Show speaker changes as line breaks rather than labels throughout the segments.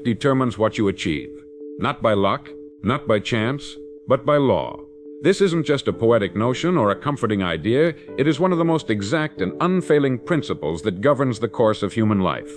determines what you achieve. Not by luck, not by chance, but by law. This isn't just a poetic notion or a comforting idea, it is one of the most exact and unfailing principles that governs the course of human life.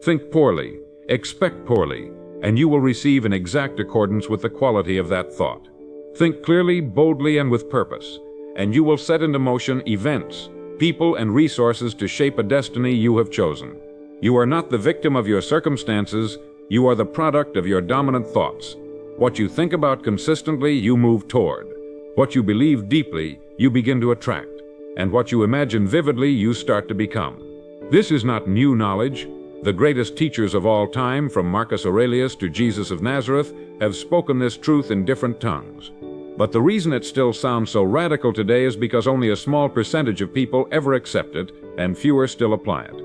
Think poorly, expect poorly, and you will receive in exact accordance with the quality of that thought. Think clearly, boldly, and with purpose, and you will set into motion events, people, and resources to shape a destiny you have chosen. You are not the victim of your circumstances, you are the product of your dominant thoughts. What you think about consistently, you move toward. What you believe deeply, you begin to attract. And what you imagine vividly, you start to become. This is not new knowledge. The greatest teachers of all time, from Marcus Aurelius to Jesus of Nazareth, have spoken this truth in different tongues. But the reason it still sounds so radical today is because only a small percentage of people ever accept it, and fewer still apply it.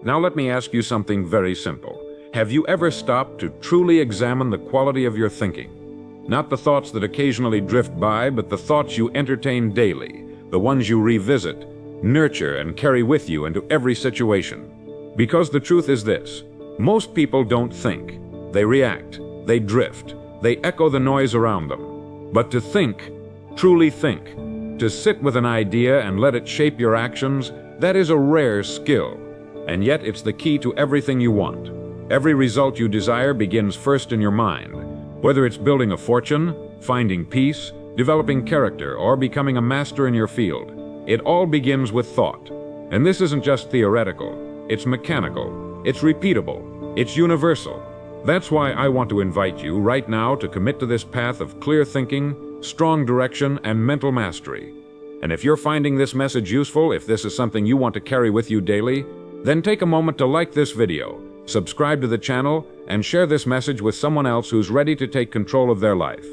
Now let me ask you something very simple. Have you ever stopped to truly examine the quality of your thinking? Not the thoughts that occasionally drift by, but the thoughts you entertain daily, the ones you revisit, nurture, and carry with you into every situation. Because the truth is this: most people don't think. They react, they drift, they echo the noise around them. But to think, truly think, to sit with an idea and let it shape your actions, that is a rare skill. And yet it's the key to everything you want. Every result you desire begins first in your mind. Whether it's building a fortune, finding peace, developing character, or becoming a master in your field, it all begins with thought. And this isn't just theoretical, it's mechanical, it's repeatable, it's universal. That's why I want to invite you right now to commit to this path of clear thinking, strong direction, and mental mastery. And if you're finding this message useful, if this is something you want to carry with you daily, then take a moment to like this video, subscribe to the channel, and share this message with someone else who's ready to take control of their life.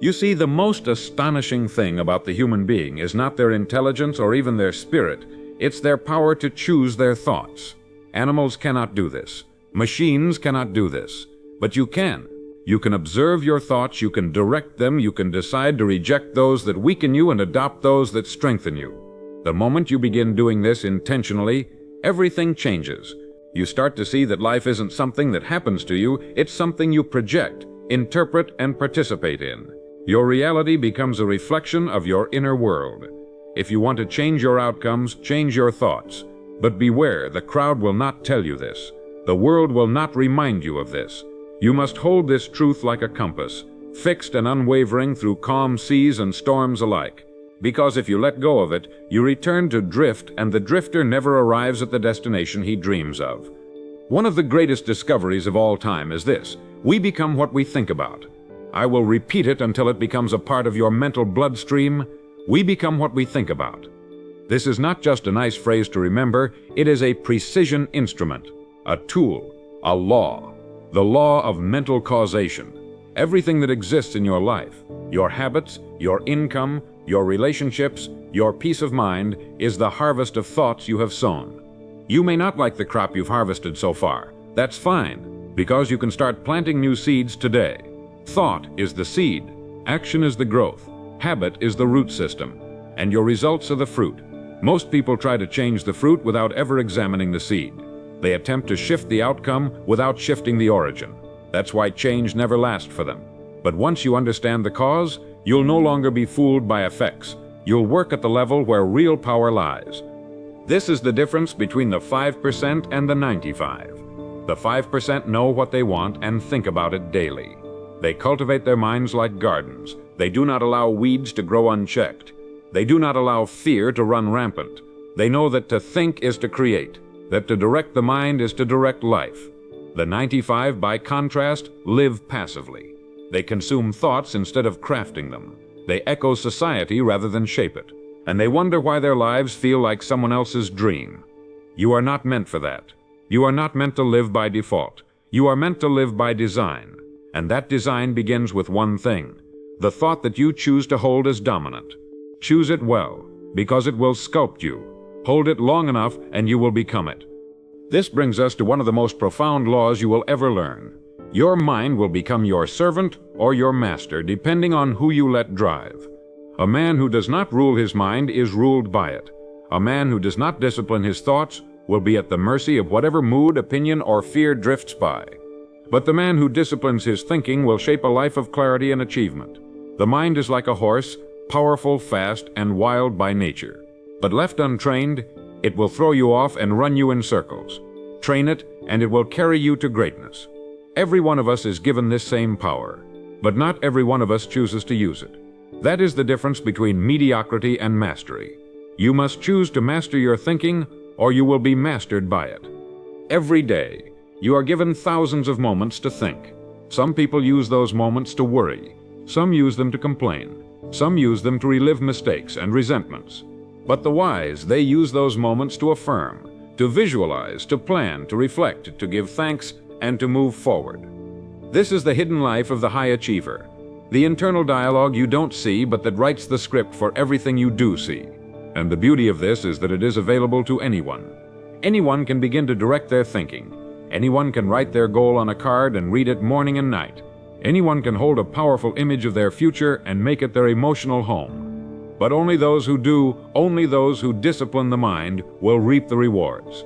You see, the most astonishing thing about the human being is not their intelligence or even their spirit, it's their power to choose their thoughts. Animals cannot do this. Machines cannot do this. But you can. You can observe your thoughts, you can direct them, you can decide to reject those that weaken you and adopt those that strengthen you. The moment you begin doing this intentionally, everything changes. You start to see that life isn't something that happens to you, it's something you project, interpret, and participate in. Your reality becomes a reflection of your inner world. If you want to change your outcomes, change your thoughts. But beware, the crowd will not tell you this. The world will not remind you of this. You must hold this truth like a compass, fixed and unwavering through calm seas and storms alike. Because if you let go of it, you return to drift, and the drifter never arrives at the destination he dreams of. One of the greatest discoveries of all time is this: we become what we think about. I will repeat it until it becomes a part of your mental bloodstream. We become what we think about. This is not just a nice phrase to remember, it is a precision instrument, a tool, a law, the law of mental causation. Everything that exists in your life, your habits, your income, your relationships, your peace of mind, is the harvest of thoughts you have sown. You may not like the crop you've harvested so far. That's fine, because you can start planting new seeds today. Thought is the seed, action is the growth, habit is the root system, and your results are the fruit. Most people try to change the fruit without ever examining the seed. They attempt to shift the outcome without shifting the origin. That's why change never lasts for them. But once you understand the cause, you'll no longer be fooled by effects. You'll work at the level where real power lies. This is the difference between the 5% and the 95%. The 5% know what they want and think about it daily. They cultivate their minds like gardens. They do not allow weeds to grow unchecked. They do not allow fear to run rampant. They know that to think is to create, that to direct the mind is to direct life. The 95, by contrast, live passively. They consume thoughts instead of crafting them. They echo society rather than shape it. And they wonder why their lives feel like someone else's dream. You are not meant for that. You are not meant to live by default. You are meant to live by design. And that design begins with one thing: the thought that you choose to hold as dominant. Choose it well, because it will sculpt you. Hold it long enough and you will become it. This brings us to one of the most profound laws you will ever learn. Your mind will become your servant or your master, depending on who you let drive. A man who does not rule his mind is ruled by it. A man who does not discipline his thoughts will be at the mercy of whatever mood, opinion, or fear drifts by. But the man who disciplines his thinking will shape a life of clarity and achievement. The mind is like a horse, powerful, fast, and wild by nature. But left untrained, it will throw you off and run you in circles. Train it, and it will carry you to greatness. Every one of us is given this same power, but not every one of us chooses to use it. That is the difference between mediocrity and mastery. You must choose to master your thinking, or you will be mastered by it. Every day, you are given thousands of moments to think. Some people use those moments to worry. Some use them to complain. Some use them to relive mistakes and resentments. But the wise, they use those moments to affirm, to visualize, to plan, to reflect, to give thanks, and to move forward. This is the hidden life of the high achiever, the internal dialogue you don't see but that writes the script for everything you do see. And the beauty of this is that it is available to anyone. Anyone can begin to direct their thinking. Anyone can write their goal on a card and read it morning and night. Anyone can hold a powerful image of their future and make it their emotional home. But only those who do, only those who discipline the mind will reap the rewards.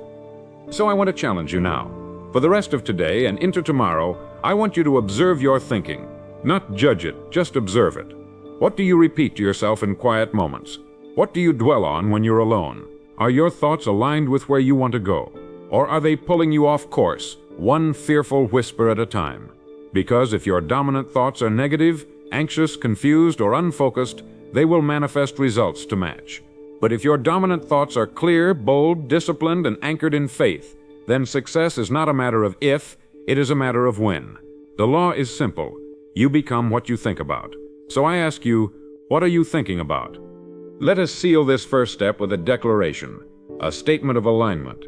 So I want to challenge you now. For the rest of today and into tomorrow, I want you to observe your thinking. Not judge it, just observe it. What do you repeat to yourself in quiet moments? What do you dwell on when you're alone? Are your thoughts aligned with where you want to go? Or are they pulling you off course, one fearful whisper at a time? Because if your dominant thoughts are negative, anxious, confused, or unfocused, they will manifest results to match. But if your dominant thoughts are clear, bold, disciplined, and anchored in faith, then success is not a matter of if, it is a matter of when. The law is simple. You become what you think about. So I ask you, what are you thinking about? Let us seal this first step with a declaration, a statement of alignment.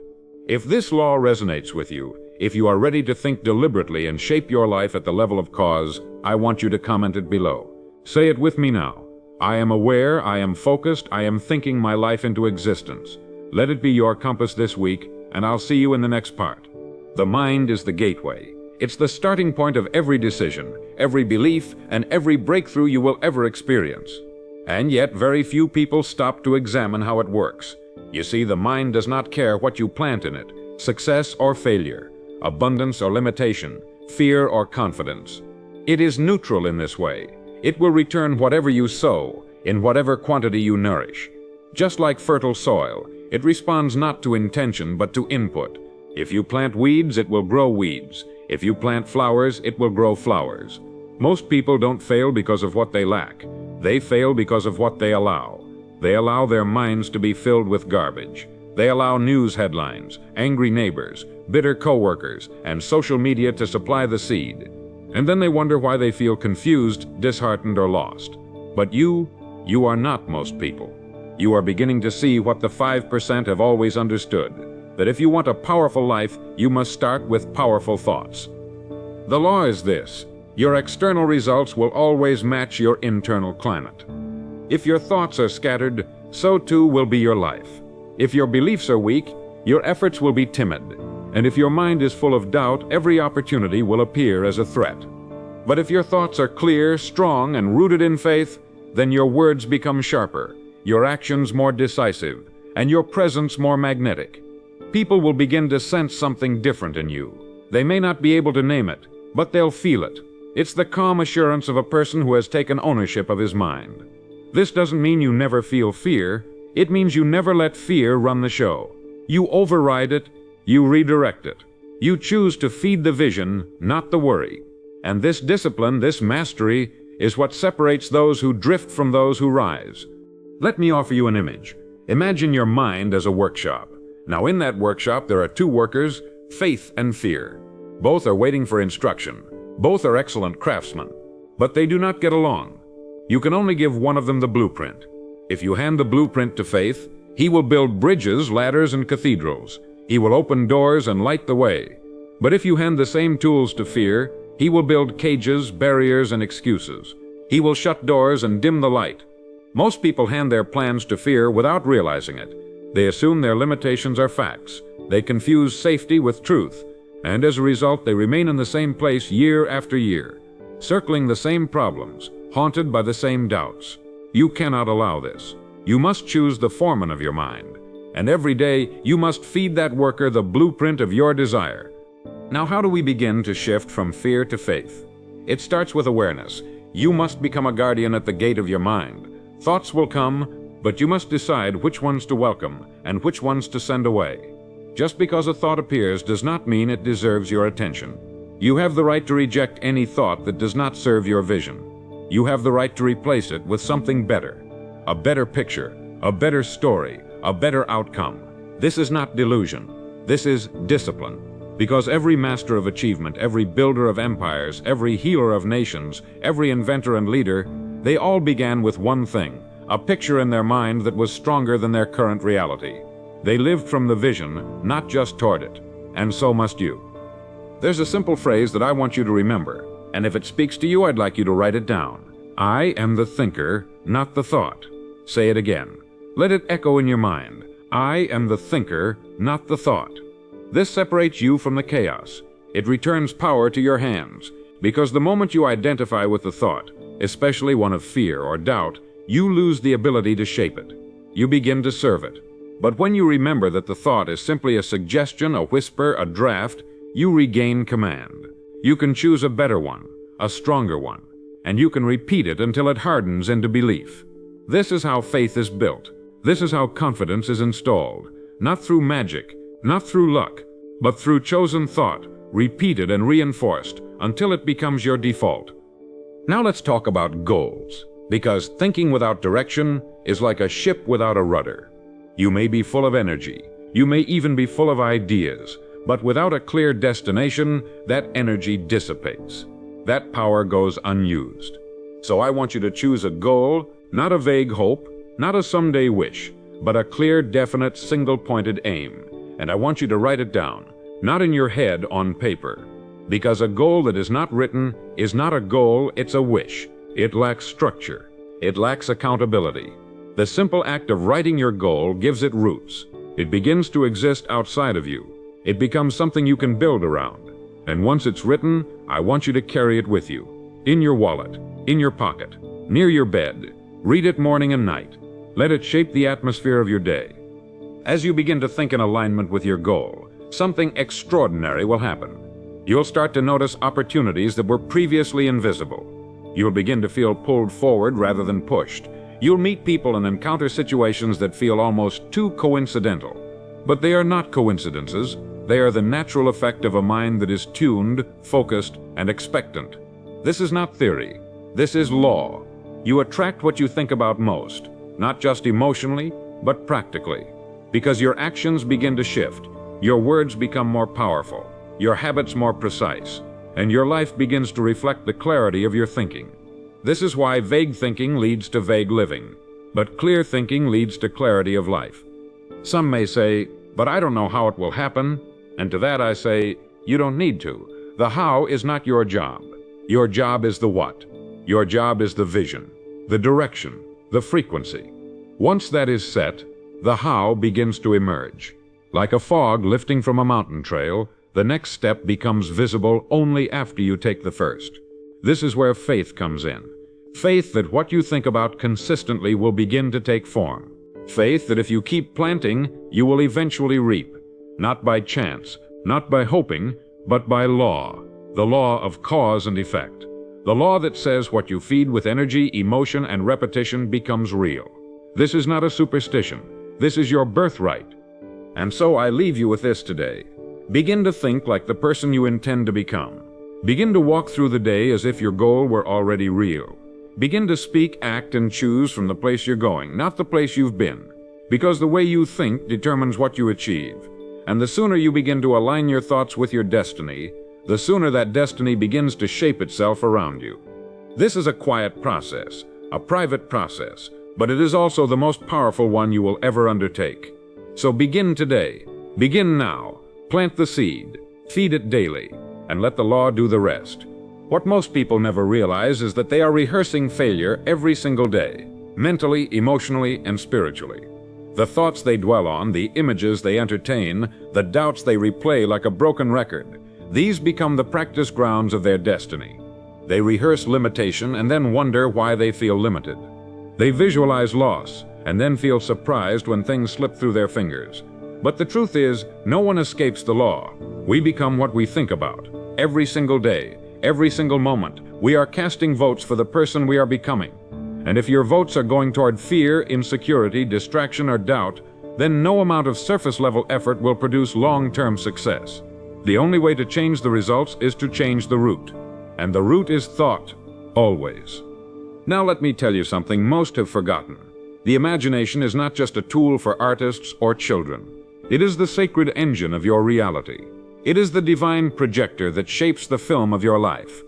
If this law resonates with you, if you are ready to think deliberately and shape your life at the level of cause, I want you to comment it below. Say it with me now. I am aware, I am focused, I am thinking my life into existence. Let it be your compass this week, and I'll see you in the next part. The mind is the gateway. It's the starting point of every decision, every belief, and every breakthrough you will ever experience. And yet, very few people stop to examine how it works. You see, the mind does not care what you plant in it, success or failure, abundance or limitation, fear or confidence. It is neutral in this way. It will return whatever you sow, in whatever quantity you nourish. Just like fertile soil, it responds not to intention but to input. If you plant weeds, it will grow weeds. If you plant flowers, it will grow flowers. Most people don't fail because of what they lack. They fail because of what they allow. They allow their minds to be filled with garbage. They allow news headlines, angry neighbors, bitter coworkers, and social media to supply the seed. And then they wonder why they feel confused, disheartened, or lost. But you are not most people. You are beginning to see what the 5% have always understood, that if you want a powerful life, you must start with powerful thoughts. The law is this: your external results will always match your internal climate. If your thoughts are scattered, so too will be your life. If your beliefs are weak, your efforts will be timid. And if your mind is full of doubt, every opportunity will appear as a threat. But if your thoughts are clear, strong, and rooted in faith, then your words become sharper, your actions more decisive, and your presence more magnetic. People will begin to sense something different in you. They may not be able to name it, but they'll feel it. It's the calm assurance of a person who has taken ownership of his mind. This doesn't mean you never feel fear. It means you never let fear run the show. You override it, you redirect it. You choose to feed the vision, not the worry. And this discipline, this mastery, is what separates those who drift from those who rise. Let me offer you an image. Imagine your mind as a workshop. Now in that workshop there are two workers, faith and fear. Both are waiting for instruction. Both are excellent craftsmen. But they do not get along. You can only give one of them the blueprint. If you hand the blueprint to faith, he will build bridges, ladders, and cathedrals. He will open doors and light the way. But if you hand the same tools to fear, he will build cages, barriers, and excuses. He will shut doors and dim the light. Most people hand their plans to fear without realizing it. They assume their limitations are facts. They confuse safety with truth. And as a result, they remain in the same place year after year, circling the same problems, haunted by the same doubts. You cannot allow this. You must choose the foreman of your mind. And every day, you must feed that worker the blueprint of your desire. Now, how do we begin to shift from fear to faith? It starts with awareness. You must become a guardian at the gate of your mind. Thoughts will come, but you must decide which ones to welcome and which ones to send away. Just because a thought appears does not mean it deserves your attention. You have the right to reject any thought that does not serve your vision. You have the right to replace it with something better. A better picture, a better story, a better outcome. This is not delusion. This is discipline. Because every master of achievement, every builder of empires, every healer of nations, every inventor and leader, they all began with one thing, a picture in their mind that was stronger than their current reality. They lived from the vision, not just toward it. And so must you. There's a simple phrase that I want you to remember, and if it speaks to you, I'd like you to write it down. I am the thinker, not the thought. Say it again. Let it echo in your mind. I am the thinker, not the thought. This separates you from the chaos. It returns power to your hands, because the moment you identify with the thought, especially one of fear or doubt, you lose the ability to shape it. You begin to serve it. But when you remember that the thought is simply a suggestion, a whisper, a draft, you regain command. You can choose a better one, a stronger one, and you can repeat it until it hardens into belief. This is how faith is built. This is how confidence is installed. Not through magic, not through luck, but through chosen thought, repeated and reinforced until it becomes your default. Now let's talk about goals, because thinking without direction is like a ship without a rudder. You may be full of energy, you may even be full of ideas, but without a clear destination, that energy dissipates. That power goes unused. So I want you to choose a goal, not a vague hope, not a someday wish, but a clear, definite, single-pointed aim. And I want you to write it down, not in your head, on paper. Because a goal that is not written is not a goal, it's a wish. It lacks structure. It lacks accountability. The simple act of writing your goal gives it roots. It begins to exist outside of you. It becomes something you can build around. And once it's written, I want you to carry it with you. In your wallet, in your pocket, near your bed. Read it morning and night. Let it shape the atmosphere of your day. As you begin to think in alignment with your goal, something extraordinary will happen. You'll start to notice opportunities that were previously invisible. You'll begin to feel pulled forward rather than pushed. You'll meet people and encounter situations that feel almost too coincidental. But they are not coincidences. They are the natural effect of a mind that is tuned, focused, and expectant. This is not theory. This is law. You attract what you think about most, not just emotionally, but practically. Because your actions begin to shift, your words become more powerful, your habits more precise, and your life begins to reflect the clarity of your thinking. This is why vague thinking leads to vague living, but clear thinking leads to clarity of life. Some may say, but I don't know how it will happen, and to that I say, you don't need to. The how is not your job. Your job is the what. Your job is the vision, the direction, the frequency. Once that is set, the how begins to emerge. Like a fog lifting from a mountain trail, the next step becomes visible only after you take the first. This is where faith comes in. Faith that what you think about consistently will begin to take form. Faith that if you keep planting, you will eventually reap. Not by chance, not by hoping, but by law. The law of cause and effect. The law that says what you feed with energy, emotion, and repetition becomes real. This is not a superstition. This is your birthright. And so I leave you with this today. Begin to think like the person you intend to become. Begin to walk through the day as if your goal were already real. Begin to speak, act, and choose from the place you're going, not the place you've been. Because the way you think determines what you achieve. And the sooner you begin to align your thoughts with your destiny, the sooner that destiny begins to shape itself around you. This is a quiet process, a private process, but it is also the most powerful one you will ever undertake. So begin today. Begin now. Plant the seed. Feed it daily. And let the law do the rest. What most people never realize is that they are rehearsing failure every single day, mentally, emotionally, and spiritually. The thoughts they dwell on, the images they entertain, the doubts they replay like a broken record, these become the practice grounds of their destiny. They rehearse limitation and then wonder why they feel limited. They visualize loss and then feel surprised when things slip through their fingers. But the truth is, no one escapes the law. We become what we think about. Every single day, every single moment, we are casting votes for the person we are becoming. And if your votes are going toward fear, insecurity, distraction, or doubt, then no amount of surface-level effort will produce long-term success. The only way to change the results is to change the root. And the root is thought, always. Now let me tell you something most have forgotten. The imagination is not just a tool for artists or children. It is the sacred engine of your reality. It is the divine projector that shapes the film of your life.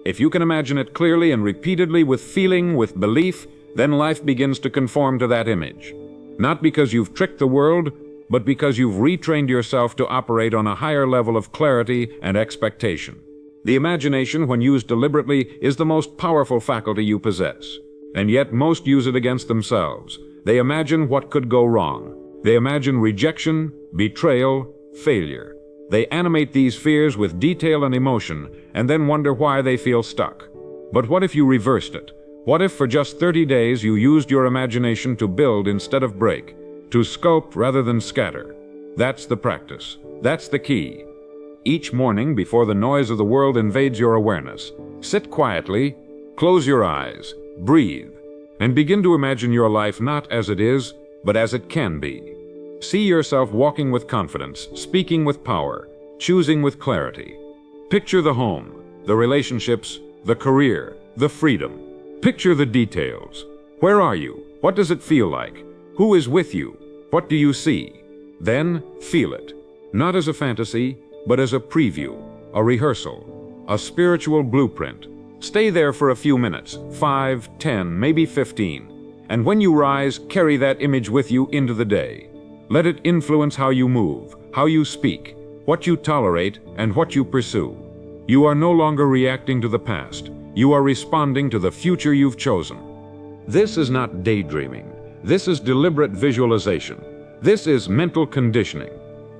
If you can imagine it clearly and repeatedly with feeling, with belief, then life begins to conform to that image. Not because you've tricked the world, but because you've retrained yourself to operate on a higher level of clarity and expectation. The imagination, when used deliberately, is the most powerful faculty you possess. And yet most use it against themselves. They imagine what could go wrong. They imagine rejection, betrayal, failure. They animate these fears with detail and emotion, and then wonder why they feel stuck. But what if you reversed it? What if for just 30 days you used your imagination to build instead of break? To sculpt rather than scatter. That's the practice. That's the key. Each morning, before the noise of the world invades your awareness, sit quietly, close your eyes, breathe, and begin to imagine your life not as it is, but as it can be. See yourself walking with confidence, speaking with power, choosing with clarity. Picture the home, the relationships, the career, the freedom. Picture the details. Where are you? What does it feel like? Who is with you? What do you see? Then feel it. Not as a fantasy, but as a preview, a rehearsal, a spiritual blueprint. Stay there for a few minutes, 5, 10, maybe 15. And when you rise, carry that image with you into the day. Let it influence how you move, how you speak, what you tolerate, and what you pursue. You are no longer reacting to the past. You are responding to the future you've chosen. This is not daydreaming. This is deliberate visualization. This is mental conditioning.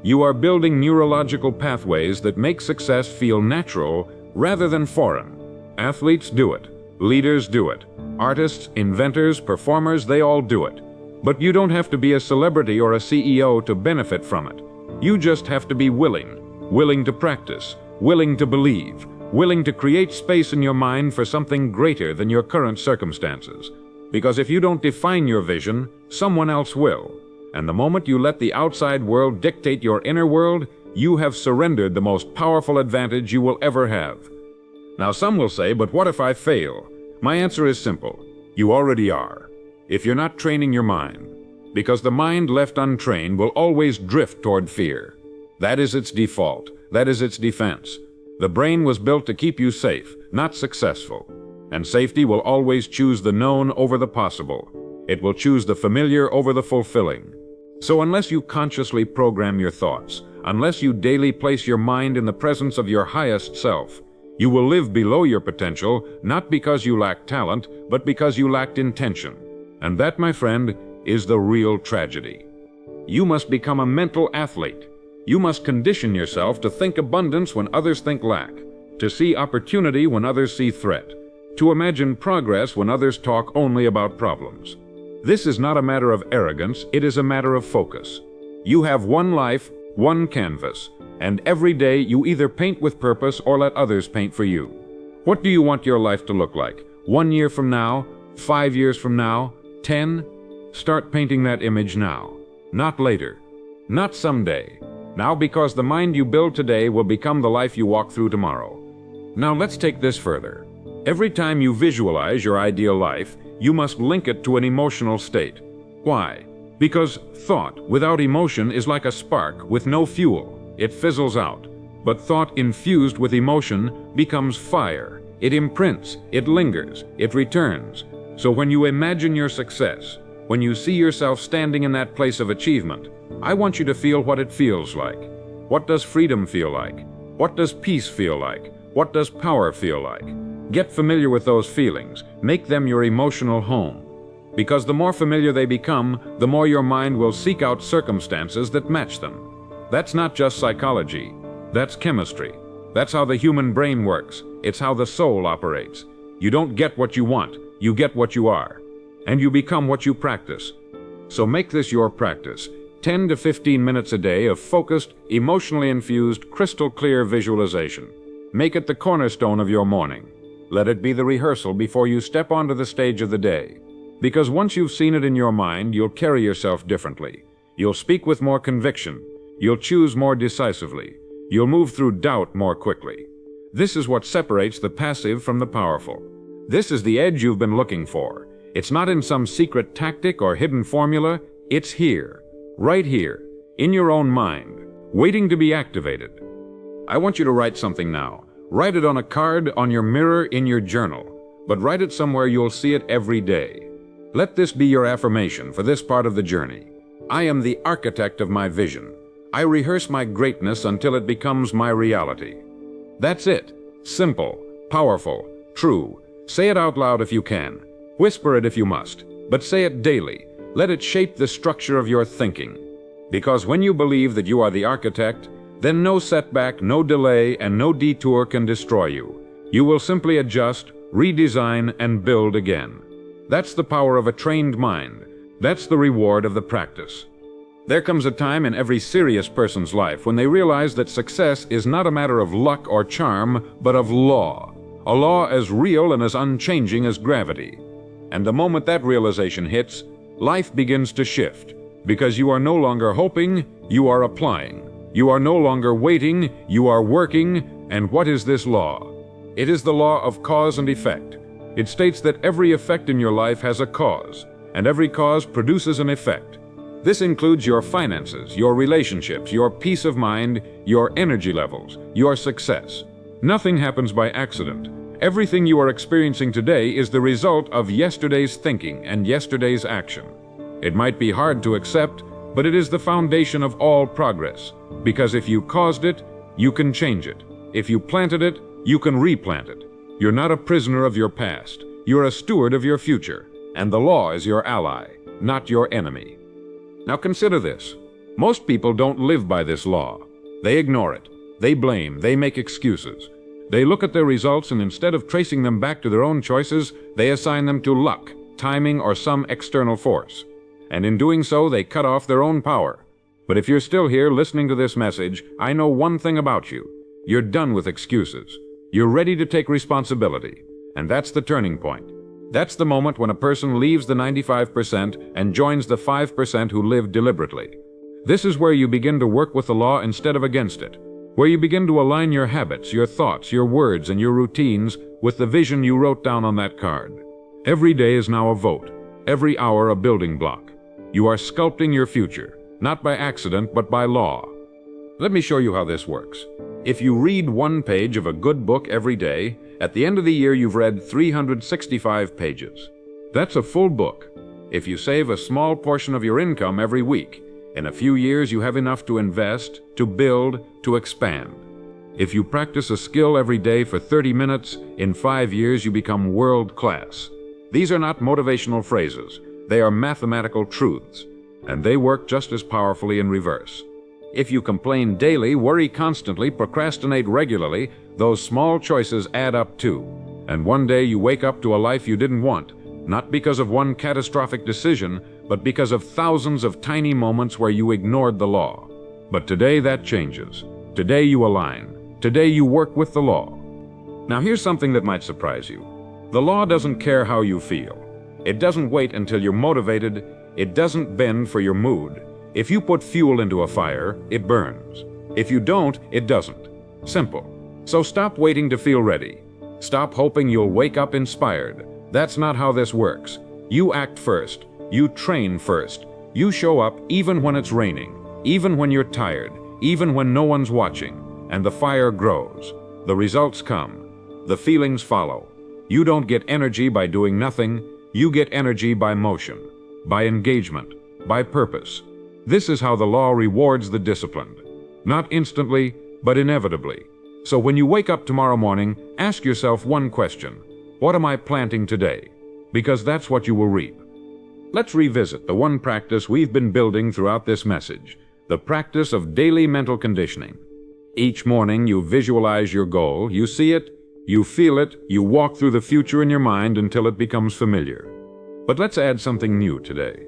You are building neurological pathways that make success feel natural rather than foreign. Athletes do it. Leaders do it. Artists, inventors, performers, they all do it. But you don't have to be a celebrity or a CEO to benefit from it. You just have to be willing to practice, willing to believe, willing to create space in your mind for something greater than your current circumstances. Because if you don't define your vision, someone else will. And the moment you let the outside world dictate your inner world, you have surrendered the most powerful advantage you will ever have. Now some will say, but what if I fail? My answer is simple. You already are. If you're not training your mind. Because the mind left untrained will always drift toward fear. That is its default. That is its defense. The brain was built to keep you safe, not successful. And safety will always choose the known over the possible. It will choose the familiar over the fulfilling. So unless you consciously program your thoughts, unless you daily place your mind in the presence of your highest self, you will live below your potential, not because you lack talent, but because you lacked intention. And that, my friend, is the real tragedy. You must become a mental athlete. You must condition yourself to think abundance when others think lack, to see opportunity when others see threat, to imagine progress when others talk only about problems. This is not a matter of arrogance, it is a matter of focus. You have one life, one canvas, and every day you either paint with purpose or let others paint for you. What do you want your life to look like? 1 year from now? 5 years from now? 10? Start painting that image now. Not later. Not someday. Now, because the mind you build today will become the life you walk through tomorrow. Now let's take this further. Every time you visualize your ideal life, you must link it to an emotional state. Why? Because thought without emotion is like a spark with no fuel. It fizzles out. But thought infused with emotion becomes fire. It imprints, it lingers, it returns. So when you imagine your success, when you see yourself standing in that place of achievement, I want you to feel what it feels like. What does freedom feel like? What does peace feel like? What does power feel like? Get familiar with those feelings. Make them your emotional home. Because the more familiar they become, the more your mind will seek out circumstances that match them. That's not just psychology. That's chemistry. That's how the human brain works. It's how the soul operates. You don't get what you want. You get what you are. And you become what you practice. So make this your practice. 10 to 15 minutes a day of focused, emotionally infused, crystal clear visualization. Make it the cornerstone of your morning. Let it be the rehearsal before you step onto the stage of the day. Because once you've seen it in your mind, you'll carry yourself differently. You'll speak with more conviction. You'll choose more decisively. You'll move through doubt more quickly. This is what separates the passive from the powerful. This is the edge you've been looking for. It's not in some secret tactic or hidden formula. It's here, right here, in your own mind, waiting to be activated. I want you to write something now. Write it on a card, on your mirror, in your journal. But write it somewhere you'll see it every day. Let this be your affirmation for this part of the journey. I am the architect of my vision. I rehearse my greatness until it becomes my reality. That's it. Simple, powerful, true. Say it out loud if you can. Whisper it if you must. But say it daily. Let it shape the structure of your thinking. Because when you believe that you are the architect, then no setback, no delay, and no detour can destroy you. You will simply adjust, redesign, and build again. That's the power of a trained mind. That's the reward of the practice. There comes a time in every serious person's life when they realize that success is not a matter of luck or charm, but of law. A law as real and as unchanging as gravity. And the moment that realization hits, life begins to shift. Because you are no longer hoping, you are applying. You are no longer waiting, you are working. And what is this law? It is the law of cause and effect. It states that every effect in your life has a cause, and every cause produces an effect. This includes your finances, your relationships, your peace of mind, your energy levels, your success. Nothing happens by accident. Everything you are experiencing today is the result of yesterday's thinking and yesterday's action. It might be hard to accept, but it is the foundation of all progress. Because if you caused it, you can change it. If you planted it, you can replant it. You're not a prisoner of your past. You're a steward of your future. And the law is your ally, not your enemy. Now consider this. Most people don't live by this law. They ignore it. They blame. They make excuses. They look at their results and instead of tracing them back to their own choices, they assign them to luck, timing, or some external force. And in doing so, they cut off their own power. But if you're still here listening to this message, I know one thing about you. You're done with excuses. You're ready to take responsibility. And that's the turning point. That's the moment when a person leaves the 95% and joins the 5% who live deliberately. This is where you begin to work with the law instead of against it. Where you begin to align your habits, your thoughts, your words, and your routines with the vision you wrote down on that card. Every day is now a vote. Every hour a building block. You are sculpting your future, not by accident, but by law. Let me show you how this works. If you read one page of a good book every day, at the end of the year you've read 365 pages. That's a full book. If you save a small portion of your income every week, in a few years you have enough to invest, to build, to expand. If you practice a skill every day for 30 minutes, in 5 years you become world class. These are not motivational phrases. They are mathematical truths. And they work just as powerfully in reverse. If you complain daily, worry constantly, procrastinate regularly, those small choices add up too. And one day you wake up to a life you didn't want, not because of one catastrophic decision, but because of thousands of tiny moments where you ignored the law. But today that changes. Today you align. Today you work with the law. Now here's something that might surprise you. The law doesn't care how you feel. It doesn't wait until you're motivated. It doesn't bend for your mood. If you put fuel into a fire, it burns. If you don't, it doesn't. Simple. So stop waiting to feel ready. Stop hoping you'll wake up inspired. That's not how this works. You act first. You train first. You show up even when it's raining, even when you're tired, even when no one's watching, and the fire grows. The results come. The feelings follow. You don't get energy by doing nothing. You get energy by motion, by engagement, by purpose. This is how the law rewards the disciplined. Not instantly, but inevitably. So when you wake up tomorrow morning, ask yourself one question. What am I planting today? Because that's what you will reap. Let's revisit the one practice we've been building throughout this message, the practice of daily mental conditioning. Each morning you visualize your goal, you see it, you feel it, you walk through the future in your mind until it becomes familiar. But let's add something new today.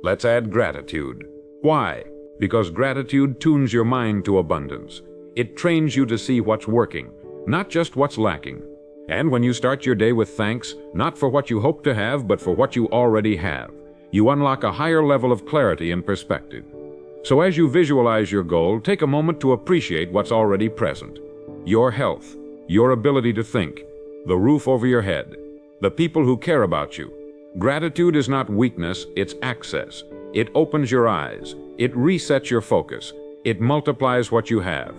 Let's add gratitude. Why? because gratitude tunes your mind to abundance. It trains you to see what's working, not just what's lacking. And when you start your day with thanks, not for what you hope to have, but for what you already have, you unlock a higher level of clarity and perspective. So as you visualize your goal, take a moment to appreciate what's already present. Your health, your ability to think, the roof over your head, the people who care about you. Gratitude is not weakness, it's access. It opens your eyes. It resets your focus. It multiplies what you have.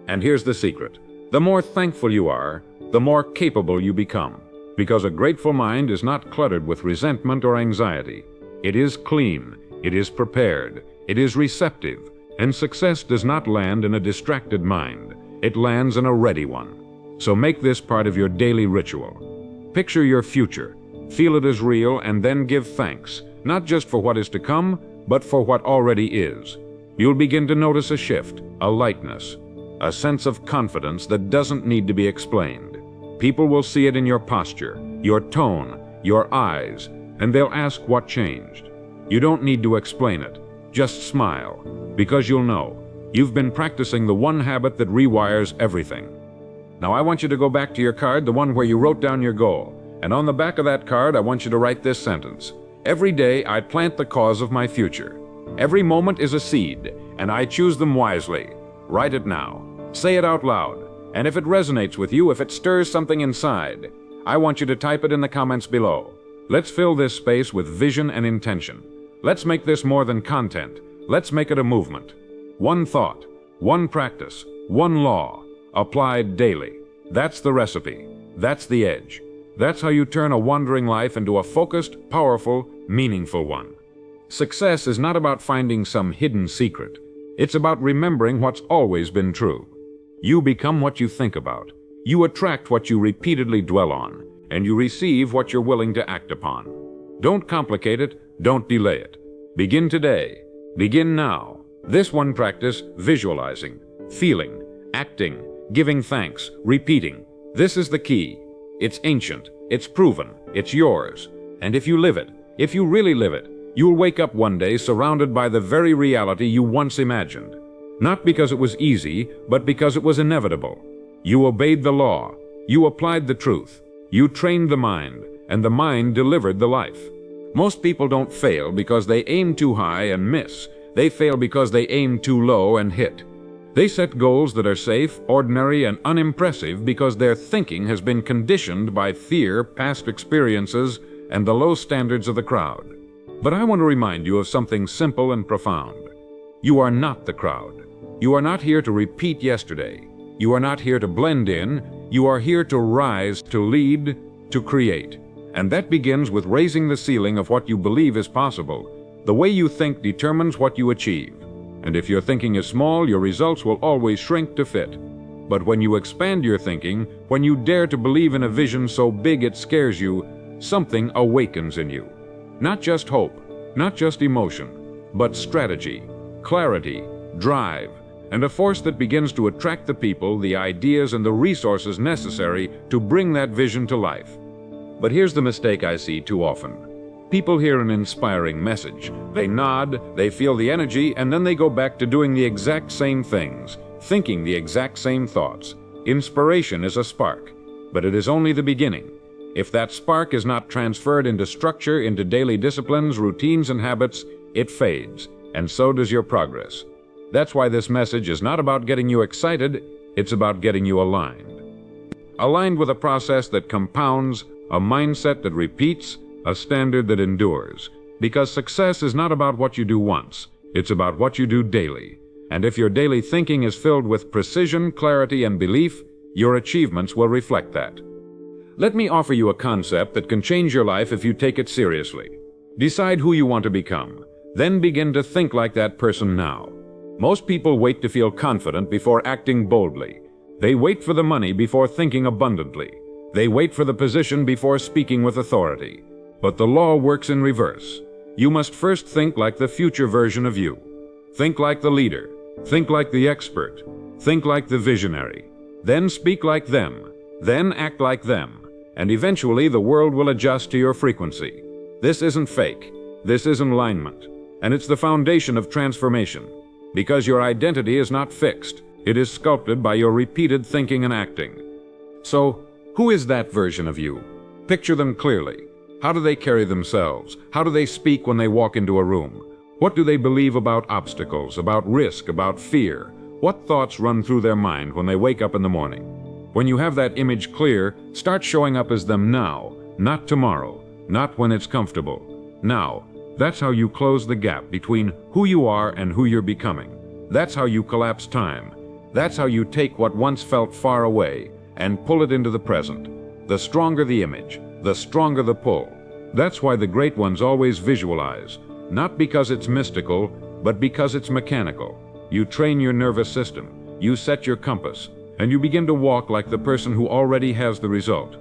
And here's the secret. The more thankful you are, the more capable you become. Because a grateful mind is not cluttered with resentment or anxiety. It is clean. It is prepared. It is receptive. And success does not land in a distracted mind. It lands in a ready one. So make this part of your daily ritual. Picture your future. Feel it as real, and then give thanks, not just for what is to come, but for what already is. You'll begin to notice a shift, a lightness, a sense of confidence that doesn't need to be explained. People will see it in your posture, your tone, your eyes, and they'll ask what changed. You don't need to explain it. Just smile, because you'll know. You've been practicing the one habit that rewires everything. Now I want you to go back to your card, the one where you wrote down your goal. And on the back of that card, I want you to write this sentence. Every day I plant the cause of my future. Every moment is a seed, and I choose them wisely. Write it now. Say it out loud. And if it resonates with you, if it stirs something inside, I want you to type it in the comments below. Let's fill this space with vision and intention. Let's make this more than content. Let's make it a movement. One thought, one practice, one law, applied daily. That's the recipe. That's the edge. That's how you turn a wandering life into a focused, powerful, meaningful one. Success is not about finding some hidden secret. It's about remembering what's always been true. You become what you think about. You attract what you repeatedly dwell on, and you receive what you're willing to act upon. Don't complicate it, don't delay it. Begin today. Begin now. This one practice, visualizing, feeling, acting, giving thanks, repeating. This is the key. It's ancient, it's proven, it's yours. And if you live it, if you really live it, you'll wake up one day surrounded by the very reality you once imagined. Not because it was easy, but because it was inevitable. You obeyed the law, you applied the truth, you trained the mind, and the mind delivered the life. Most people don't fail because they aim too high and miss. They fail because they aim too low and hit. They set goals that are safe, ordinary, and unimpressive because their thinking has been conditioned by fear, past experiences, and the low standards of the crowd. But I want to remind you of something simple and profound. You are not the crowd. You are not here to repeat yesterday. You are not here to blend in. You are here to rise, to lead, to create. And that begins with raising the ceiling of what you believe is possible. The way you think determines what you achieve. And if your thinking is small, your results will always shrink to fit. But when you expand your thinking, when you dare to believe in a vision so big it scares you, something awakens in you. Not just hope, not just emotion, but strategy, clarity, drive, and a force that begins to attract the people, the ideas, and the resources necessary to bring that vision to life. But here's the mistake I see too often. People hear an inspiring message. They nod, they feel the energy, and then they go back to doing the exact same things, thinking the exact same thoughts. Inspiration is a spark, but it is only the beginning. If that spark is not transferred into structure, into daily disciplines, routines, and habits, it fades, and so does your progress. That's why this message is not about getting you excited, it's about getting you aligned. Aligned with a process that compounds, a mindset that repeats, a standard that endures. Because success is not about what you do once, it's about what you do daily. And if your daily thinking is filled with precision, clarity, and belief, your achievements will reflect that. Let me offer you a concept that can change your life if you take it seriously. Decide who you want to become. Then begin to think like that person now. Most people wait to feel confident before acting boldly. They wait for the money before thinking abundantly. They wait for the position before speaking with authority. But the law works in reverse. You must first think like the future version of you. Think like the leader. Think like the expert. Think like the visionary. Then speak like them. Then act like them. And eventually the world will adjust to your frequency. This isn't fake. This is alignment. And it's the foundation of transformation. Because your identity is not fixed. It is sculpted by your repeated thinking and acting. So, who is that version of you? Picture them clearly. How do they carry themselves? How do they speak when they walk into a room? What do they believe about obstacles, about risk, about fear? What thoughts run through their mind when they wake up in the morning? When you have that image clear, start showing up as them now, not tomorrow, not when it's comfortable. Now, that's how you close the gap between who you are and who you're becoming. That's how you collapse time. That's how you take what once felt far away and pull it into the present. The stronger the image, the stronger the pull. That's why the great ones always visualize, not because it's mystical, but because it's mechanical. You train your nervous system, you set your compass, and you begin to walk like the person who already has the result.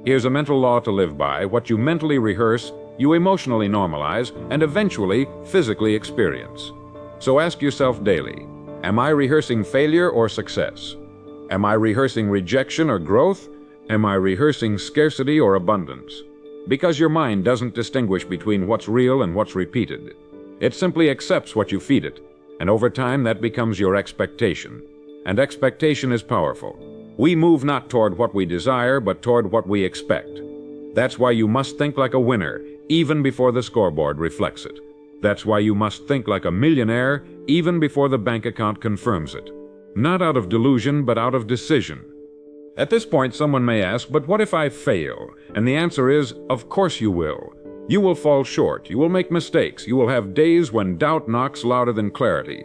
Here's a mental law to live by. What you mentally rehearse, you emotionally normalize, and eventually physically experience. So ask yourself daily, am I rehearsing failure or success? Am I rehearsing rejection or growth? Am I rehearsing scarcity or abundance? Because your mind doesn't distinguish between what's real and what's repeated. It simply accepts what you feed it, and over time that becomes your expectation. And expectation is powerful. We move not toward what we desire, but toward what we expect. That's why you must think like a winner, even before the scoreboard reflects it. That's why you must think like a millionaire, even before the bank account confirms it. Not out of delusion, but out of decision. At this point, someone may ask, but what if I fail? And the answer is, of course you will. You will fall short, you will make mistakes, you will have days when doubt knocks louder than clarity.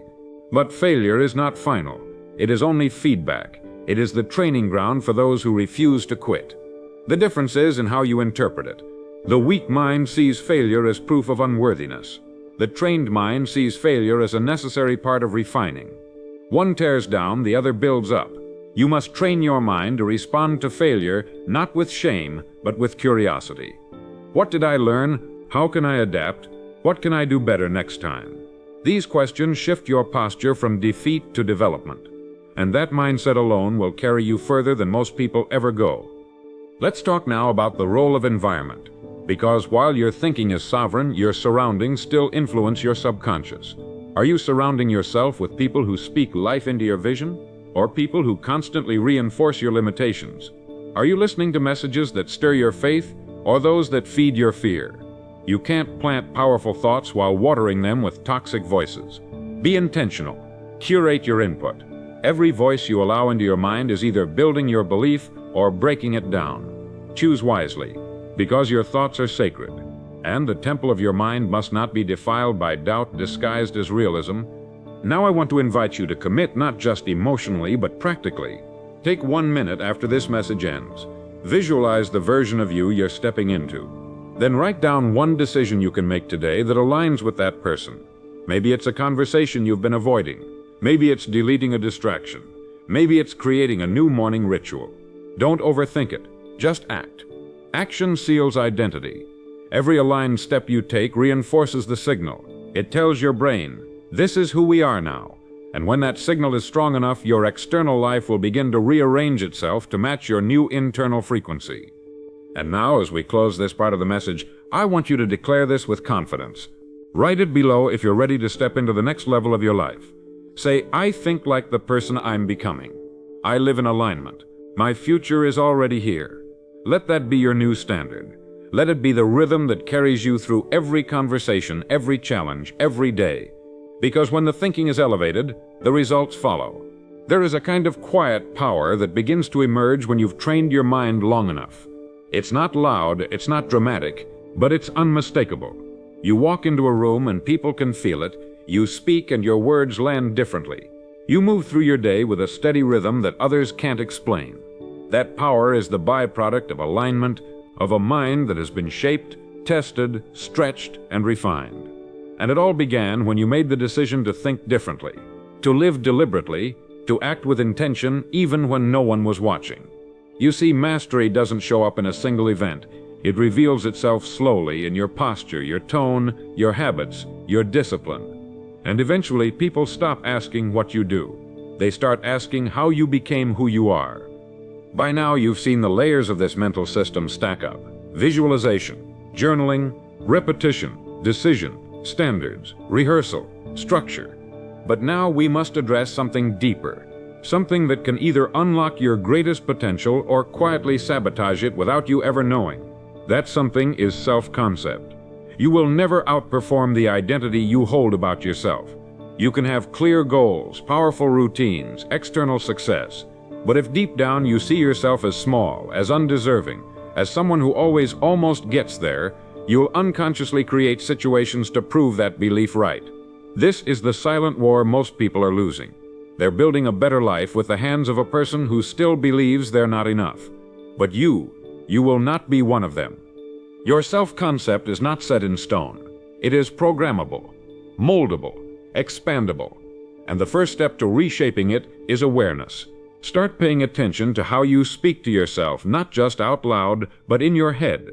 But failure is not final. It is only feedback. It is the training ground for those who refuse to quit. The difference is in how you interpret it. The weak mind sees failure as proof of unworthiness. The trained mind sees failure as a necessary part of refining. One tears down, the other builds up. You must train your mind to respond to failure not with shame, but with curiosity. What did I learn? How can I adapt? What can I do better next time? These questions shift your posture from defeat to development. And that mindset alone will carry you further than most people ever go. Let's talk now about the role of environment. Because while your thinking is sovereign, your surroundings still influence your subconscious. Are you surrounding yourself with people who speak life into your vision? Or people who constantly reinforce your limitations? Are you listening to messages that stir your faith, or those that feed your fear? You can't plant powerful thoughts while watering them with toxic voices. Be intentional. Curate your input. Every voice you allow into your mind is either building your belief or breaking it down. Choose wisely, because your thoughts are sacred, and the temple of your mind must not be defiled by doubt disguised as realism. Now I want to invite you to commit not just emotionally, but practically. Take 1 minute after this message ends. Visualize the version of you you're stepping into. Then write down one decision you can make today that aligns with that person. Maybe it's a conversation you've been avoiding. Maybe it's deleting a distraction. Maybe it's creating a new morning ritual. Don't overthink it. Just act. Action seals identity. Every aligned step you take reinforces the signal. It tells your brain, this is who we are now. And when that signal is strong enough, your external life will begin to rearrange itself to match your new internal frequency. And now, as we close this part of the message, I want you to declare this with confidence. Write it below if you're ready to step into the next level of your life. Say, I think like the person I'm becoming. I live in alignment. My future is already here. Let that be your new standard. Let it be the rhythm that carries you through every conversation, every challenge, every day. Because when the thinking is elevated, the results follow. There is a kind of quiet power that begins to emerge when you've trained your mind long enough. It's not loud, it's not dramatic, but it's unmistakable. You walk into a room and people can feel it. You speak and your words land differently. You move through your day with a steady rhythm that others can't explain. That power is the byproduct of alignment, of a mind that has been shaped, tested, stretched, and refined. And it all began when you made the decision to think differently, to live deliberately, to act with intention even when no one was watching. You see, mastery doesn't show up in a single event. It reveals itself slowly in your posture, your tone, your habits, your discipline. And eventually, people stop asking what you do. They start asking how you became who you are. By now, you've seen the layers of this mental system stack up. Visualization, journaling, repetition, decision, standards, rehearsal, structure. But now we must address something deeper, something that can either unlock your greatest potential or quietly sabotage it without you ever knowing. That something is self-concept. You will never outperform the identity you hold about yourself. You can have clear goals, powerful routines, external success, but if deep down you see yourself as small, as undeserving, as someone who always almost gets there, you'll unconsciously create situations to prove that belief right. This is the silent war most people are losing. They're building a better life with the hands of a person who still believes they're not enough. But you will not be one of them. Your self-concept is not set in stone. It is programmable, moldable, expandable. And the first step to reshaping it is awareness. Start paying attention to how you speak to yourself, not just out loud, but in your head.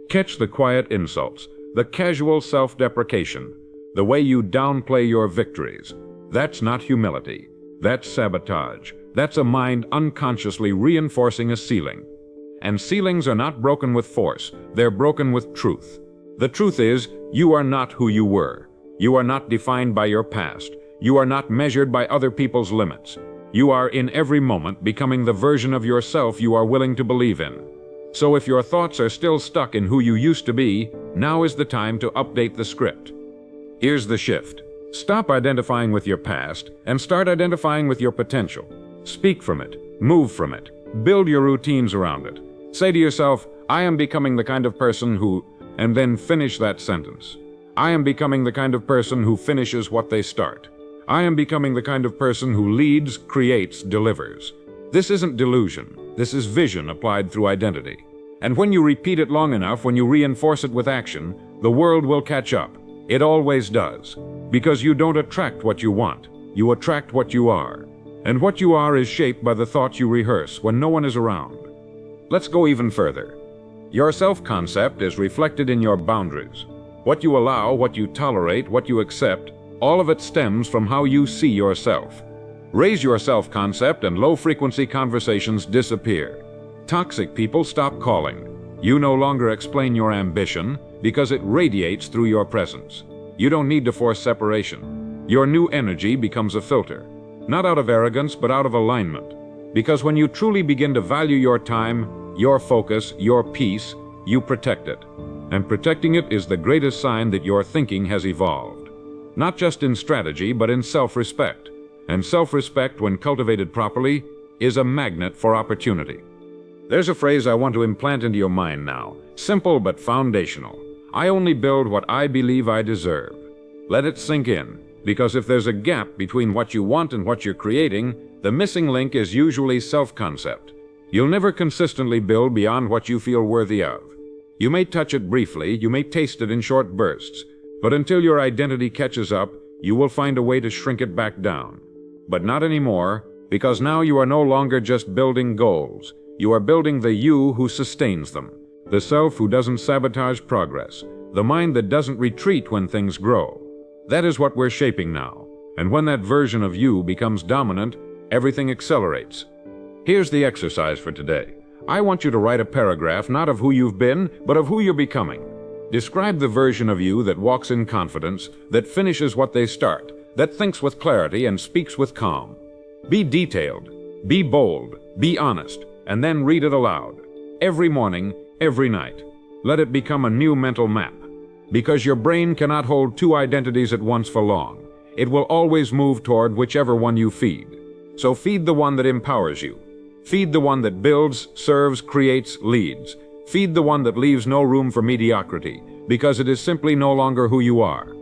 Catch the quiet insults, the casual self-deprecation, the way you downplay your victories. That's not humility. That's sabotage. That's a mind unconsciously reinforcing a ceiling. And ceilings are not broken with force. They're broken with truth. The truth is, you are not who you were. You are not defined by your past. You are not measured by other people's limits. You are in every moment becoming the version of yourself you are willing to believe in. So if your thoughts are still stuck in who you used to be, now is the time to update the script. Here's the shift. Stop identifying with your past and start identifying with your potential. Speak from it. Move from it. Build your routines around it. Say to yourself, I am becoming the kind of person who, and then finish that sentence. I am becoming the kind of person who finishes what they start. I am becoming the kind of person who leads, creates, delivers. This isn't delusion. This is vision applied through identity. And when you repeat it long enough, when you reinforce it with action, the world will catch up. It always does. Because you don't attract what you want. You attract what you are. And what you are is shaped by the thoughts you rehearse when no one is around. Let's go even further. Your self-concept is reflected in your boundaries. What you allow, what you tolerate, what you accept, all of it stems from how you see yourself. Raise your self-concept and low-frequency conversations disappear. Toxic people stop calling. You no longer explain your ambition because it radiates through your presence. You don't need to force separation. Your new energy becomes a filter. Not out of arrogance, but out of alignment. Because when you truly begin to value your time, your focus, your peace, you protect it. And protecting it is the greatest sign that your thinking has evolved. Not just in strategy, but in self-respect. And self-respect, when cultivated properly, is a magnet for opportunity. There's a phrase I want to implant into your mind now. Simple but foundational. I only build what I believe I deserve. Let it sink in, because if there's a gap between what you want and what you're creating, the missing link is usually self-concept. You'll never consistently build beyond what you feel worthy of. You may touch it briefly, you may taste it in short bursts, but until your identity catches up, you will find a way to shrink it back down. But not anymore, because now you are no longer just building goals. You are building the you who sustains them, the self who doesn't sabotage progress, the mind that doesn't retreat when things grow. That is what we're shaping now, and when that version of you becomes dominant, everything accelerates. Here's the exercise for today. I want you to write a paragraph not of who you've been, but of who you're becoming. Describe the version of you that walks in confidence, that finishes what they start, that thinks with clarity and speaks with calm. Be detailed, be bold, be honest, and then read it aloud. Every morning, every night. Let it become a new mental map. Because your brain cannot hold two identities at once for long. It will always move toward whichever one you feed. So feed the one that empowers you. Feed the one that builds, serves, creates, leads. Feed the one that leaves no room for mediocrity, because it is simply no longer who you are.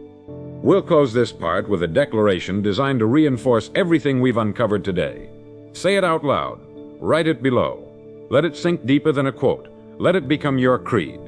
We'll close this part with a declaration designed to reinforce everything we've uncovered today. Say it out loud. Write it below. Let it sink deeper than a quote. Let it become your creed.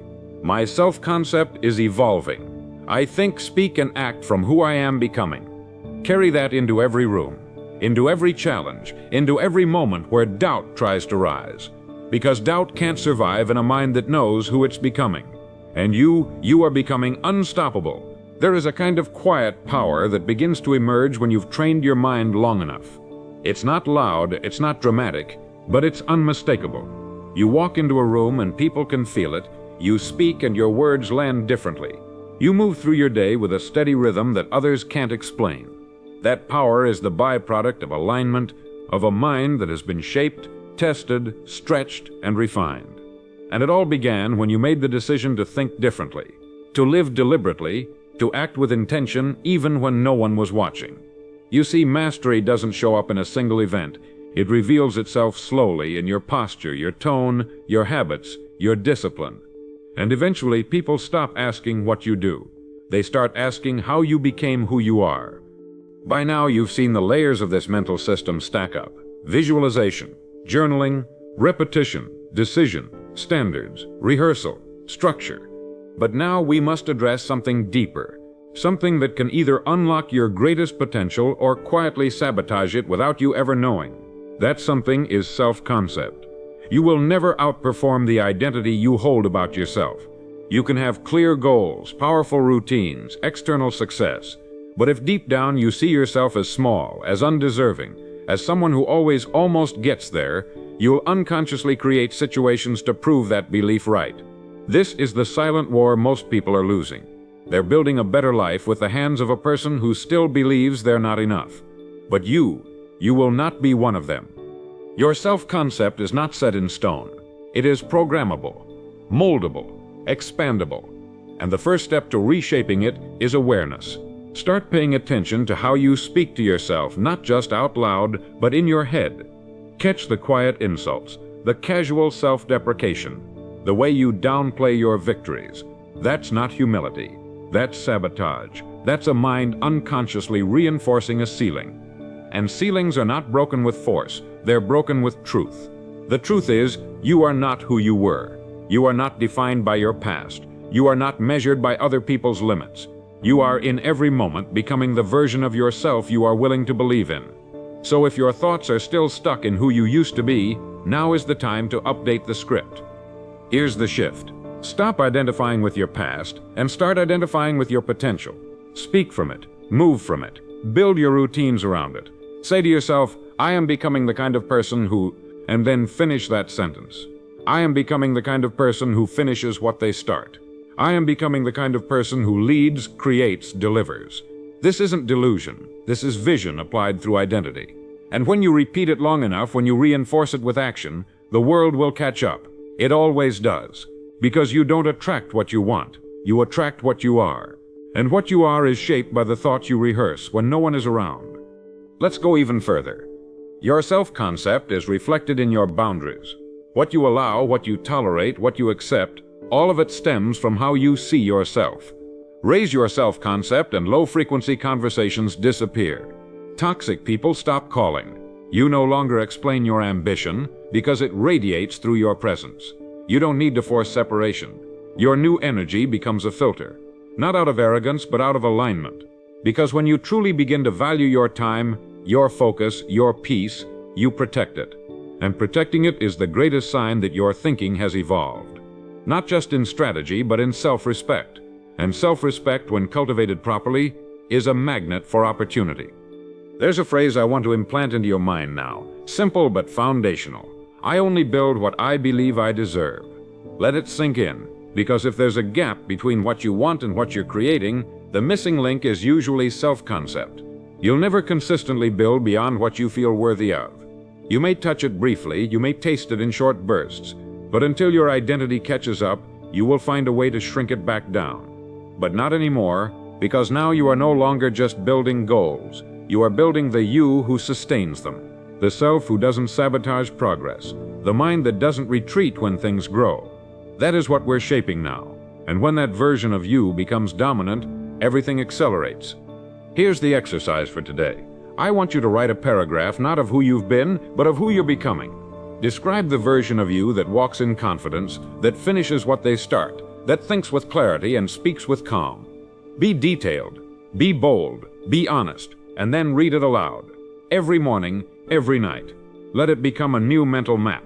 My self-concept is evolving. I think, speak, and act from who I am becoming. Carry that into every room, into every challenge, into every moment where doubt tries to rise. Because doubt can't survive in a mind that knows who it's becoming. And you are becoming unstoppable. There is a kind of quiet power that begins to emerge when you've trained your mind long enough. It's not loud, it's not dramatic, but it's unmistakable. You walk into a room and people can feel it. You speak and your words land differently. You move through your day with a steady rhythm that others can't explain. That power is the byproduct of alignment, of a mind that has been shaped, tested, stretched, and refined. And it all began when you made the decision to think differently, to live deliberately, to act with intention even when no one was watching. You see, mastery doesn't show up in a single event. It reveals itself slowly in your posture, your tone, your habits, your discipline. And eventually, people stop asking what you do. They start asking how you became who you are. By now, you've seen the layers of this mental system stack up: visualization, journaling, repetition, decision, standards, rehearsal, structure. But now we must address something deeper, something that can either unlock your greatest potential or quietly sabotage it without you ever knowing. That something is self-concept. You will never outperform the identity you hold about yourself. You can have clear goals, powerful routines, external success, but if deep down you see yourself as small, as undeserving, as someone who always almost gets there, you'll unconsciously create situations to prove that belief right. This is the silent war most people are losing. They're building a better life with the hands of a person who still believes they're not enough. But you will not be one of them. Your self-concept is not set in stone. It is programmable, moldable, expandable. And the first step to reshaping it is awareness. Start paying attention to how you speak to yourself, not just out loud, but in your head. Catch the quiet insults, the casual self-deprecation, the way you downplay your victories. That's not humility. That's sabotage. That's a mind unconsciously reinforcing a ceiling. And ceilings are not broken with force. They're broken with truth. The truth is, you are not who you were. You are not defined by your past. You are not measured by other people's limits. You are in every moment becoming the version of yourself you are willing to believe in. So if your thoughts are still stuck in who you used to be, now is the time to update the script. Here's the shift. Stop identifying with your past and start identifying with your potential. Speak from it. Move from it. Build your routines around it. Say to yourself, I am becoming the kind of person who, and then finish that sentence. I am becoming the kind of person who finishes what they start. I am becoming the kind of person who leads, creates, delivers. This isn't delusion. This is vision applied through identity. And when you repeat it long enough, when you reinforce it with action, the world will catch up. It always does. Because you don't attract what you want. You attract what you are. And what you are is shaped by the thoughts you rehearse when no one is around. Let's go even further. Your self-concept is reflected in your boundaries. What you allow, what you tolerate, what you accept, all of it stems from how you see yourself. Raise your self-concept and low-frequency conversations disappear. Toxic people stop calling. You no longer explain your ambition because it radiates through your presence. You don't need to force separation. Your new energy becomes a filter, not out of arrogance but out of alignment. Because when you truly begin to value your time, your focus, your peace, you protect it. And protecting it is the greatest sign that your thinking has evolved. Not just in strategy, but in self-respect. And self-respect, when cultivated properly, is a magnet for opportunity. There's a phrase I want to implant into your mind now. Simple but foundational. I only build what I believe I deserve. Let it sink in, because if there's a gap between what you want and what you're creating, the missing link is usually self-concept. You'll never consistently build beyond what you feel worthy of. You may touch it briefly, you may taste it in short bursts, but until your identity catches up, you will find a way to shrink it back down. But not anymore, because now you are no longer just building goals. You are building the you who sustains them. The self who doesn't sabotage progress. The mind that doesn't retreat when things grow. That is what we're shaping now. And when that version of you becomes dominant, everything accelerates. Here's the exercise for today. I want you to write a paragraph not of who you've been, but of who you're becoming. Describe the version of you that walks in confidence, that finishes what they start, that thinks with clarity and speaks with calm. Be detailed, be bold, be honest, and then read it aloud. Every morning, every night. Let it become a new mental map.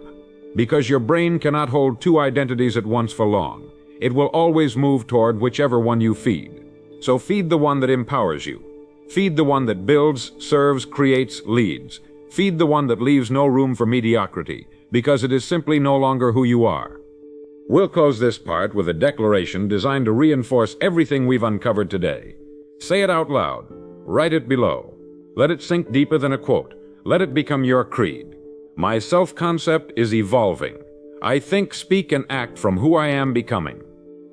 Because your brain cannot hold two identities at once for long. It will always move toward whichever one you feed. So feed the one that empowers you. Feed the one that builds, serves, creates, leads. Feed the one that leaves no room for mediocrity, because it is simply no longer who you are. We'll close this part with a declaration designed to reinforce everything we've uncovered today. Say it out loud. Write it below. Let it sink deeper than a quote. Let it become your creed. My self-concept is evolving. I think, speak, and act from who I am becoming.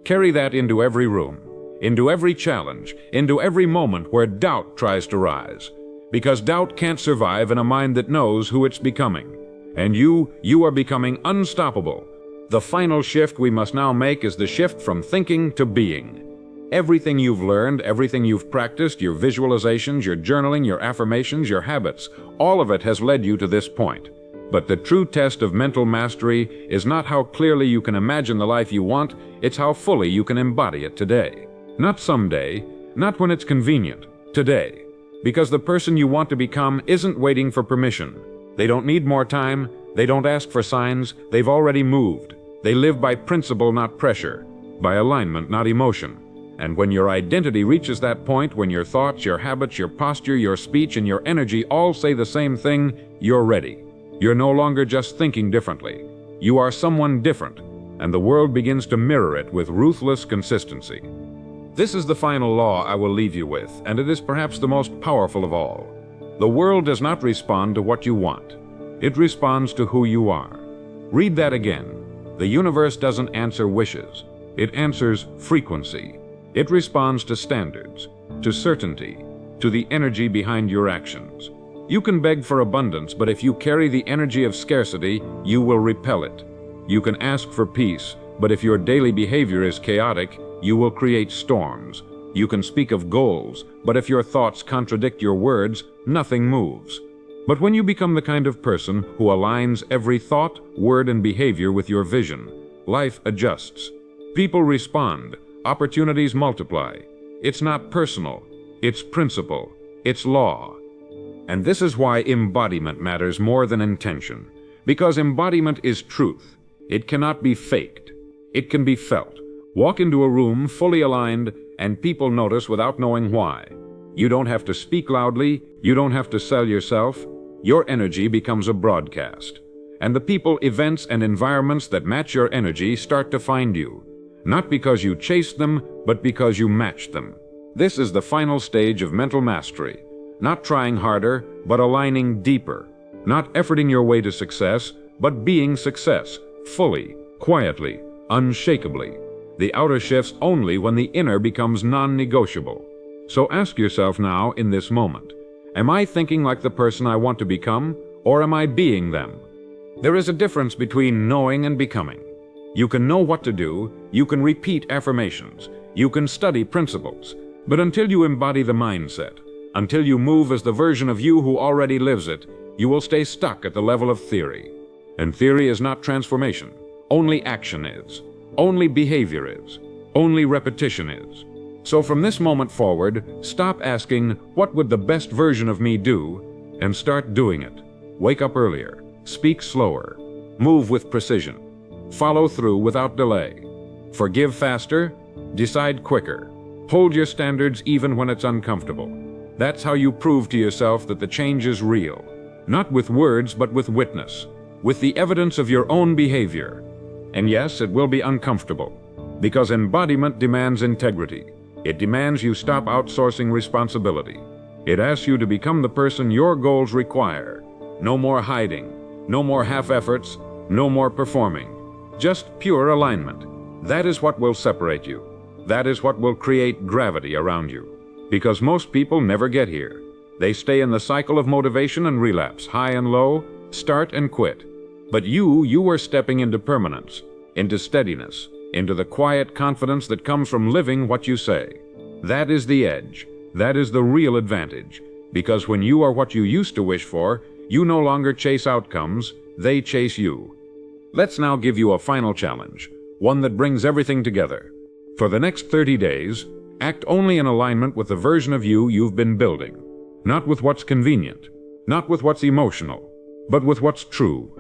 Carry that into every room, into every challenge, into every moment where doubt tries to rise. Because doubt can't survive in a mind that knows who it's becoming. And you are becoming unstoppable. The final shift we must now make is the shift from thinking to being. Everything you've learned, everything you've practiced, your visualizations, your journaling, your affirmations, your habits, all of it has led you to this point. But the true test of mental mastery is not how clearly you can imagine the life you want, it's how fully you can embody it today. Not someday, not when it's convenient, today. Because the person you want to become isn't waiting for permission. They don't need more time, they don't ask for signs, they've already moved. They live by principle, not pressure, by alignment, not emotion. And when your identity reaches that point, when your thoughts, your habits, your posture, your speech, and your energy all say the same thing, you're ready. You're no longer just thinking differently. You are someone different, and the world begins to mirror it with ruthless consistency. This is the final law I will leave you with, and it is perhaps the most powerful of all. The world does not respond to what you want. It responds to who you are. Read that again. The universe doesn't answer wishes. It answers frequency. It responds to standards, to certainty, to the energy behind your actions. You can beg for abundance, but if you carry the energy of scarcity, you will repel it. You can ask for peace, but if your daily behavior is chaotic, you will create storms. You can speak of goals, but if your thoughts contradict your words, nothing moves. But when you become the kind of person who aligns every thought, word, and behavior with your vision, life adjusts. People respond. Opportunities multiply. It's not personal. It's principle. It's law. And this is why embodiment matters more than intention. Because embodiment is truth. It cannot be faked. It can be felt. Walk into a room fully aligned, and people notice without knowing why. You don't have to speak loudly. You don't have to sell yourself. Your energy becomes a broadcast. And the people, events, and environments that match your energy start to find you. Not because you chased them, but because you matched them. This is the final stage of mental mastery. Not trying harder, but aligning deeper. Not efforting your way to success, but being success, fully, quietly, unshakably. The outer shifts only when the inner becomes non-negotiable. So ask yourself now in this moment, am I thinking like the person I want to become, or am I being them? There is a difference between knowing and becoming. You can know what to do, you can repeat affirmations, you can study principles, but until you embody the mindset, until you move as the version of you who already lives it, you will stay stuck at the level of theory. And theory is not transformation. Only action is. Only behavior is. Only repetition is. So from this moment forward, stop asking, what would the best version of me do? And start doing it. Wake up earlier. Speak slower. Move with precision. Follow through without delay. Forgive faster. Decide quicker. Hold your standards even when it's uncomfortable. That's how you prove to yourself that the change is real. Not with words, but with witness. With the evidence of your own behavior. And yes, it will be uncomfortable. Because embodiment demands integrity. It demands you stop outsourcing responsibility. It asks you to become the person your goals require. No more hiding. No more half efforts. No more performing. Just pure alignment. That is what will separate you. That is what will create gravity around you. Because most people never get here. They stay in the cycle of motivation and relapse, high and low, start and quit. But you are stepping into permanence, into steadiness, into the quiet confidence that comes from living what you say. That is the edge. That is the real advantage. Because when you are what you used to wish for, you no longer chase outcomes, they chase you. Let's now give you a final challenge, one that brings everything together. For the next 30 days, act only in alignment with the version of you you've been building. Not with what's convenient, not with what's emotional, but with what's true.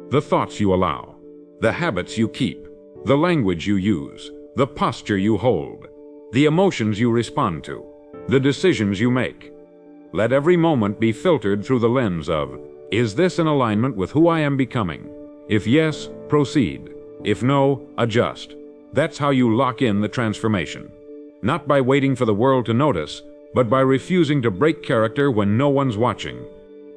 The thoughts you allow, the habits you keep, the language you use, the posture you hold, the emotions you respond to, the decisions you make. Let every moment be filtered through the lens of, is this in alignment with who I am becoming? If yes, proceed. If no, adjust. That's how you lock in the transformation. Not by waiting for the world to notice, but by refusing to break character when no one's watching.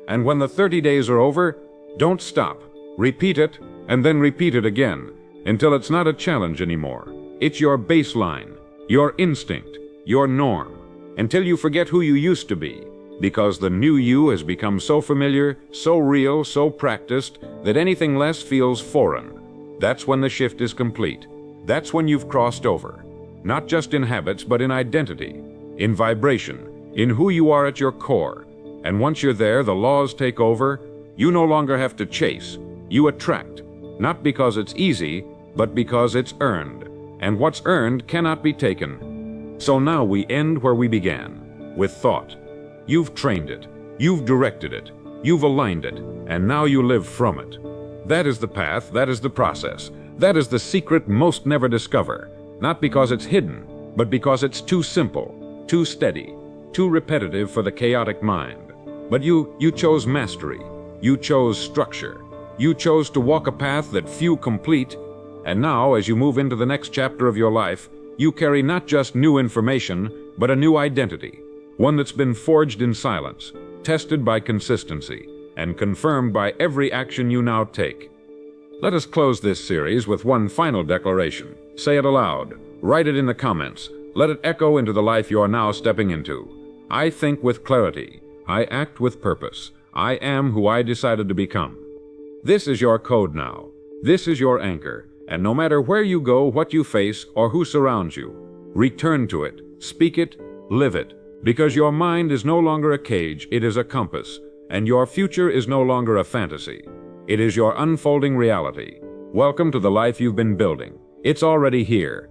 And when the 30 days are over, don't stop. Repeat it, and then repeat it again, until it's not a challenge anymore. It's your baseline, your instinct, your norm, until you forget who you used to be, because the new you has become so familiar, so real, so practiced, that anything less feels foreign. That's when the shift is complete. That's when you've crossed over, not just in habits, but in identity, in vibration, in who you are at your core. And once you're there, the laws take over. You no longer have to chase. You attract, not because it's easy, but because it's earned. And what's earned cannot be taken. So now we end where we began, with thought. You've trained it, you've directed it, you've aligned it, and now you live from it. That is the path, that is the process, that is the secret most never discover, not because it's hidden, but because it's too simple, too steady, too repetitive for the chaotic mind. But you chose mastery, you chose structure, you chose to walk a path that few complete, and now, as you move into the next chapter of your life, you carry not just new information, but a new identity, one that's been forged in silence, tested by consistency, and confirmed by every action you now take. Let us close this series with one final declaration. Say it aloud, write it in the comments, let it echo into the life you're now stepping into. I think with clarity, I act with purpose, I am who I decided to become. This is your code now, this is your anchor, and no matter where you go, what you face, or who surrounds you, return to it, speak it, live it, because your mind is no longer a cage, it is a compass, and your future is no longer a fantasy. It is your unfolding reality. Welcome to the life you've been building. It's already here.